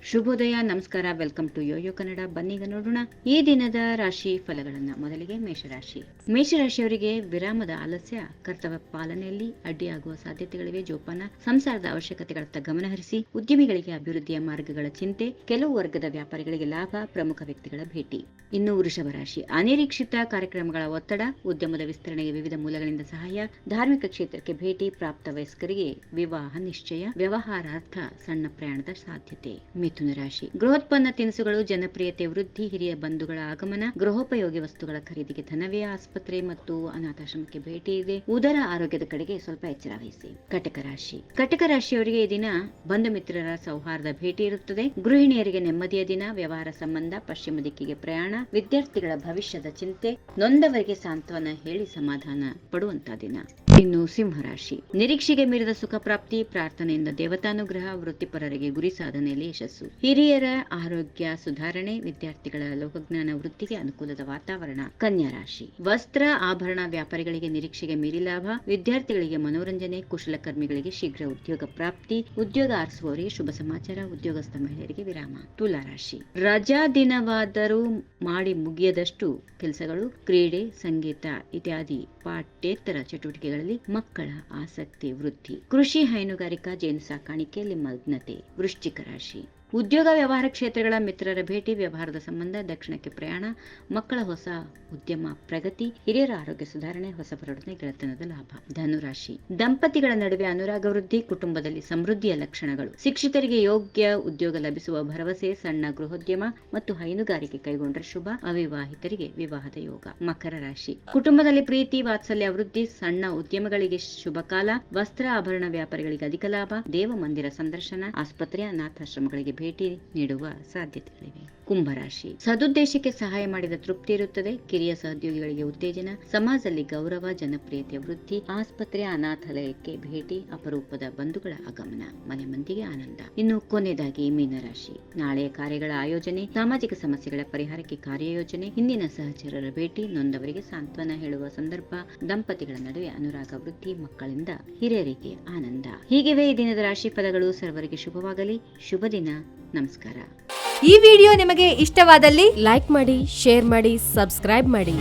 ಶುಭೋದಯ, ನಮಸ್ಕಾರ. Welcome to YoYo Kannada. ಬನ್ನೀಗ ನೋಡೋಣ ಈ ದಿನದ ರಾಶಿ ಫಲಗಳನ್ನ. ಮೊದಲಿಗೆ ಮೇಷರಾಶಿಯವರಿಗೆ ವಿರಾಮದ ಆಲಸ್ಯ ಕರ್ತವ್ಯ ಪಾಲನೆಯಲ್ಲಿ ಅಡ್ಡಿಯಾಗುವ ಸಾಧ್ಯತೆಗಳಿವೆ. ಜೋಪಾನ. ಸಂಸಾರದ ಅವಶ್ಯಕತೆಗಳತ್ತ ಗಮನಹರಿಸಿ. ಉದ್ಯಮಿಗಳಿಗೆ ಅಭಿವೃದ್ಧಿಯ ಮಾರ್ಗಗಳ ಚಿಂತೆ. ಕೆಲವು ವರ್ಗದ ವ್ಯಾಪಾರಿಗಳಿಗೆ ಲಾಭ. ಪ್ರಮುಖ ವ್ಯಕ್ತಿಗಳ ಭೇಟಿ. ಇನ್ನು ವೃಷಭ ರಾಶಿ, ಅನಿರೀಕ್ಷಿತ ಕಾರ್ಯಕ್ರಮಗಳ ಒತ್ತಡ, ಉದ್ಯಮದ ವಿಸ್ತರಣೆಗೆ ವಿವಿಧ ಮೂಲಗಳಿಂದ ಸಹಾಯ, ಧಾರ್ಮಿಕ ಕ್ಷೇತ್ರಕ್ಕೆ ಭೇಟಿ, ಪ್ರಾಪ್ತ ವಯಸ್ಕರಿಗೆ ವಿವಾಹ ನಿಶ್ಚಯ, ವ್ಯವಹಾರಾರ್ಥ ಸಣ್ಣ ಪ್ರಯಾಣದ ಸಾಧ್ಯತೆ. ಮಿಥುನ ರಾಶಿ, ಗೃಹೋತ್ಪನ್ನ ತಿನಿಸುಗಳು ಜನಪ್ರಿಯತೆ ವೃದ್ಧಿ, ಹಿರಿಯ ಬಂಧುಗಳ ಆಗಮನ, ಗೃಹೋಪಯೋಗಿ ವಸ್ತುಗಳ ಖರೀದಿಗೆ ಧನವ್ಯಯ, ಆಸ್ಪತ್ರೆ ಮತ್ತು ಅನಾಥಾಶ್ರಮಕ್ಕೆ ಭೇಟಿ ಇದೆ. ಉದರ ಆರೋಗ್ಯದ ಕಡೆಗೆ ಸ್ವಲ್ಪ ಎಚ್ಚರ ವಹಿಸಿ. ಕಟಕ ರಾಶಿಯವರಿಗೆ ಈ ದಿನ ಬಂಧು ಮಿತ್ರರ ಸೌಹಾರ್ದ ಭೇಟಿ ಇರುತ್ತದೆ. ಗೃಹಿಣಿಯರಿಗೆ ನೆಮ್ಮದಿಯ ದಿನ, ವ್ಯವಹಾರ ಸಂಬಂಧ, ಪಶ್ಚಿಮ ದಿಕ್ಕಿಗೆ ಪ್ರಯಾಣ, ವಿದ್ಯಾರ್ಥಿಗಳ ಭವಿಷ್ಯದ ಚಿಂತೆ, ನೊಂದವರಿಗೆ ಸಾಂತ್ವನ ಹೇಳಿ ಸಮಾಧಾನ ಪಡುವಂತಹ ದಿನ. ಇನ್ನು ಸಿಂಹರಾಶಿ, ನಿರೀಕ್ಷೆಗೆ ಮೀರಿದ ಸುಖ ಪ್ರಾಪ್ತಿ, ಪ್ರಾರ್ಥನೆಯಿಂದ ದೇವತಾನುಗ್ರಹ, ವೃತ್ತಿಪರರಿಗೆ ಗುರಿ ಸಾಧನೆಯಲ್ಲಿ ಯಶಸ್ಸು, ಹಿರಿಯರ ಆರೋಗ್ಯ ಸುಧಾರಣೆ, ವಿದ್ಯಾರ್ಥಿಗಳ ಲೋಕಜ್ಞಾನ ವೃತ್ತಿಗೆ ಅನುಕೂಲದ ವಾತಾವರಣ. ಕನ್ಯಾ ರಾಶಿ, ವಸ್ತ್ರ ಆಭರಣ ವ್ಯಾಪಾರಿಗಳಿಗೆ ನಿರೀಕ್ಷೆಗೆ ಮೀರಿ ಲಾಭ, ವಿದ್ಯಾರ್ಥಿಗಳಿಗೆ ಮನೋರಂಜನೆ, ಕುಶಲಕರ್ಮಿಗಳಿಗೆ ಶೀಘ್ರ ಉದ್ಯೋಗ ಪ್ರಾಪ್ತಿ, ಉದ್ಯೋಗ ಆರಿಸುವವರಿಗೆ ಶುಭ ಸಮಾಚಾರ, ಉದ್ಯೋಗಸ್ಥ ಮಹಿಳೆಯರಿಗೆ ವಿರಾಮ. ತುಲಾ ರಾಶಿ, ರಜಾ ದಿನವಾದರೂ ಮಾಡಿ ಮುಗಿಯದಷ್ಟು ಕೆಲಸಗಳು, ಕ್ರೀಡೆ, ಸಂಗೀತ ಇತ್ಯಾದಿ ಪಾಠ್ಯೇತರ ಚಟುವಟಿಕೆಗಳಲ್ಲಿ ಮಕ್ಕಳ ಆಸಕ್ತಿ ವೃದ್ಧಿ. ಕೃಷಿ, ಹೈನುಗಾರಿಕಾ, ಜೇನು ಸಾಕಾಣಿಕೆಯಲ್ಲಿ ಮಗ್ನತೆ. ವೃಶ್ಚಿಕ ರಾಶಿ, ಉದ್ಯೋಗ ವ್ಯವಹಾರ ಕ್ಷೇತ್ರಗಳ ಮಿತ್ರರ ಭೇಟಿ, ವ್ಯವಹಾರದ ಸಂಬಂಧ, ದಕ್ಷಿಣಕ್ಕೆ ಪ್ರಯಾಣ, ಮಕ್ಕಳ ಹೊಸ ಉದ್ಯಮ ಪ್ರಗತಿ, ಹಿರಿಯರ ಆರೋಗ್ಯ ಸುಧಾರಣೆ, ಹೊಸಬರೊಡನೆ ಗೆಳೆತನದ ಲಾಭ. ಧನುರಾಶಿ, ದಂಪತಿಗಳ ನಡುವೆ ಅನುರಾಗ ವೃದ್ಧಿ, ಕುಟುಂಬದಲ್ಲಿ ಸಮೃದ್ಧಿಯ ಲಕ್ಷಣಗಳು, ಶಿಕ್ಷಿತರಿಗೆ ಯೋಗ್ಯ ಉದ್ಯೋಗ ಲಭಿಸುವ ಭರವಸೆ, ಸಣ್ಣ ಗೃಹೋದ್ಯಮ ಮತ್ತು ಹೈನುಗಾರಿಕೆ ಕೈಗೊಂಡ್ರೆ ಶುಭ, ಅವಿವಾಹಿತರಿಗೆ ವಿವಾಹದ ಯೋಗ. ಮಕರ ರಾಶಿ, ಕುಟುಂಬದಲ್ಲಿ ಪ್ರೀತಿ ವಾತ್ಸಲ್ಯ ವೃದ್ಧಿ, ಸಣ್ಣ ಉದ್ಯಮಗಳಿಗೆ ಶುಭ ಕಾಲ, ವಸ್ತ್ರ ಆಭರಣ ವ್ಯಾಪಾರಿಗಳಿಗೆ ಅಧಿಕ ಲಾಭ, ದೇವ ಮಂದಿರ ಸಂದರ್ಶನ, ಆಸ್ಪತ್ರೆ, ಅನಾಥಾಶ್ರಮಗಳಿಗೆ ಭೇಟಿ ನೀಡುವ ಸಾಧ್ಯತೆಗಳಿವೆ. ಕುಂಭರಾಶಿ, ಸದುದ್ದೇಶಕ್ಕೆ ಸಹಾಯ ಮಾಡಿದ ತೃಪ್ತಿ ಇರುತ್ತದೆ, ಕಿರಿಯ ಸಹೋದ್ಯೋಗಿಗಳಿಗೆ ಉತ್ತೇಜನ, ಸಮಾಜದಲ್ಲಿ ಗೌರವ, ಜನಪ್ರಿಯತೆ ವೃದ್ಧಿ, ಆಸ್ಪತ್ರೆ, ಅನಾಥಾಲಯಕ್ಕೆ ಭೇಟಿ, ಅಪರೂಪದ ಬಂಧುಗಳ ಆಗಮನ, ಮನೆ ಮಂದಿಗೆ ಆನಂದ. ಇನ್ನು ಕೊನೆಯದಾಗಿ ಮೀನರಾಶಿ, ನಾಳೆಯ ಕಾರ್ಯಗಳ ಆಯೋಜನೆ, ಸಾಮಾಜಿಕ ಸಮಸ್ಯೆಗಳ ಪರಿಹಾರಕ್ಕೆ ಕಾರ್ಯಯೋಜನೆ, ಹಿಂದಿನ ಸಹಚರರ ಭೇಟಿ, ನೊಂದವರಿಗೆ ಸಾಂತ್ವನ ಹೇಳುವ ಸಂದರ್ಭ, ದಂಪತಿಗಳ ನಡುವೆ ಅನುರಾಗ ವೃದ್ಧಿ, ಮಕ್ಕಳಿಂದ ಹಿರಿಯರಿಗೆ ಆನಂದ. ಹೀಗಿವೆ ಈ ದಿನದ ರಾಶಿ ಫಲಗಳು. ಸರ್ವರಿಗೆ ಶುಭವಾಗಲಿ. ಶುಭ ದಿನ. ನಮಸ್ಕಾರ. ಈ ವಿಡಿಯೋ ನಿಮಗೆ ಇಷ್ಟವಾದಲ್ಲಿ ಲೈಕ್ ಮಾಡಿ, ಶೇರ್ ಮಾಡಿ, ಸಬ್ಸ್ಕ್ರೈಬ್ ಮಾಡಿ.